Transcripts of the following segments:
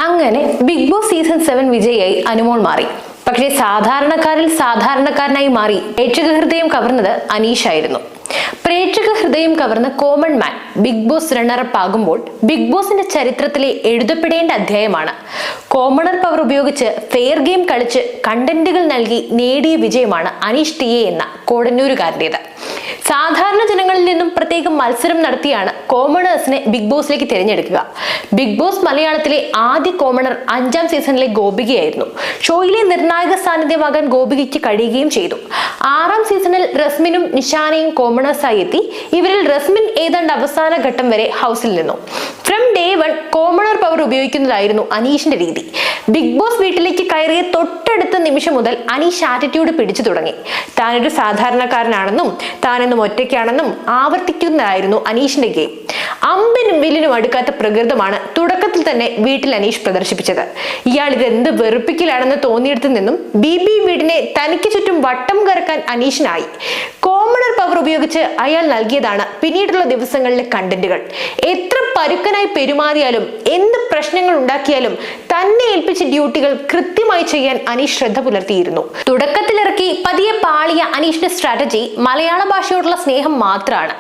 അങ്ങനെ big boss season 7 വിജയിയായി Anumol മാറി. പക്ഷേ സാധാരണക്കാരിൽ സാധാരണക്കാരനായി മാറി പ്രേക്ഷക ഹൃദയം കവർന്നത് അനീഷായിരുന്നു. പ്രേക്ഷക ഹൃദയം കവർന്ന common man big boss runner up ആകുമ്പോൾ ബിഗ് ബോസിന്റെ ചരിത്രത്തിലെ എഴുതപ്പെടേണ്ട അധ്യായമാണ്. കോമണർ പവർ ഉപയോഗിച്ച് ഫെയർ ഗെയിം കളിച്ച് കണ്ടന്റുകൾ നൽകി നേടിയ വിജയമാണ് അനീഷ് ടി എ എന്ന കോടന്നൂരുകാരൻ്റെത്. സാധാരണ ജനങ്ങളിൽ നിന്നും പ്രത്യേകം മത്സരം നടത്തിയാണ് കോമണേഴ്സിനെ ബിഗ് ബോസിലേക്ക് തിരഞ്ഞെടുക്കുക. ബിഗ് ബോസ് മലയാളത്തിലെ ആദ്യ കോമണർ 5ാം സീസണിലെ ഗോപികയായിരുന്നു. ഷോയിലെ നിർണായക സാന്നിധ്യമാകാൻ ഗോപികയ്ക്ക് കഴിയുകയും ചെയ്തു. 6ാം സീസണിൽ റസ്മിനും നിഷാനയും കോമണേഴ്സായി എത്തി. ഇവരിൽ റസ്മിൻ ഏതാണ്ട് അവസാന ഘട്ടം വരെ ഹൗസിൽ നിന്നു. ഫ്രം ഡേ 1 കോമണർ പവർ ഉപയോഗിക്കുന്നതായിരുന്നു അനീഷിന്റെ രീതി. ബിഗ് ബോസ് വീട്ടിലേക്ക് കയറിയ തൊട്ടടുത്ത നിമിഷം മുതൽ അനീഷ് ആറ്റിറ്റ്യൂഡ് പിടിച്ചു തുടങ്ങി. താനൊരു സാധാരണക്കാരനാണെന്നും താനെന്നും ഒറ്റയ്ക്കാണെന്നും ആവർത്തിക്കുന്നതായിരുന്നു അനീഷിന്റെ ഗെയിം. അമ്പിനും വില്ലിനും അടുക്കാത്ത പ്രകൃതമാണ് തുടക്കത്തിൽ തന്നെ വീട്ടിൽ അനീഷ് പ്രദർശിപ്പിച്ചത്. ഇയാൾ ഇതെന്ത് വെറുപ്പിക്കലാണെന്ന് തോന്നിയിടത്തു നിന്നും ബി വീടിനെ തനിക്ക് ചുറ്റും വട്ടം കറക്കാൻ അനീഷിനായി. കോമണർ പവർ ഉപയോഗിച്ച് അയാൾ നൽകിയതാണ് പിന്നീടുള്ള ദിവസങ്ങളിലെ കണ്ടന്റുകൾ. എത്ര പരുക്കനായി പെരുമാറിയാലും എന്ത് പ്രശ്നങ്ങൾ ഉണ്ടാക്കിയാലും തന്നെ ഏൽപ്പിച്ച ഡ്യൂട്ടികൾ കൃത്യമായി ചെയ്യാൻ അനീഷ് ശ്രദ്ധ പുലർത്തിയിരുന്നു. തുടക്കത്തിലിറക്കി പതിയെ പാളിയ അനീഷിന്റെ സ്ട്രാറ്റജി മലയാള ഭാഷയോടുള്ള സ്നേഹം മാത്രമാണ്.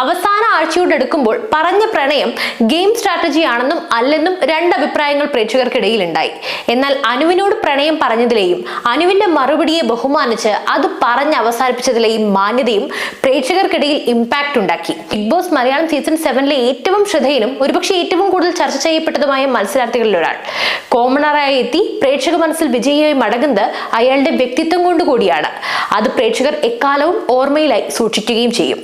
അവസാന ആഴ്ചയോടെടുക്കുമ്പോൾ പറഞ്ഞ പ്രണയം ഗെയിം സ്ട്രാറ്റജി ആണെന്നും അല്ലെന്നും രണ്ടഭിപ്രായങ്ങൾ പ്രേക്ഷകർക്കിടയിൽ ഉണ്ടായി. എന്നാൽ അനുവിനോട് പ്രണയം പറഞ്ഞതിലെയും അനുവിന്റെ മറുപടിയെ ബഹുമാനിച്ച് അത് പറഞ്ഞ് അവസാനിപ്പിച്ചതിലെയും മാന്യതയും പ്രേക്ഷകർക്കിടയിൽ ഇമ്പാക്ട് ഉണ്ടാക്കി. ബിഗ് ബോസ് മലയാളം സീസൺ 7ലെ ഏറ്റവും ശ്രദ്ധേയനും ഒരുപക്ഷെ ഏറ്റവും കൂടുതൽ ചർച്ച ചെയ്യപ്പെട്ടതുമായ മത്സരാർത്ഥികളിൽ ഒരാൾ കോമണറായി എത്തി പ്രേക്ഷക മനസ്സിൽ വിജയിയായി മടങ്ങുന്നത് അയാളുടെ വ്യക്തിത്വം കൊണ്ടുകൂടിയാണ്. അത് പ്രേക്ഷകർ എക്കാലവും ഓർമ്മയിലായി സൂക്ഷിക്കുകയും ചെയ്യും.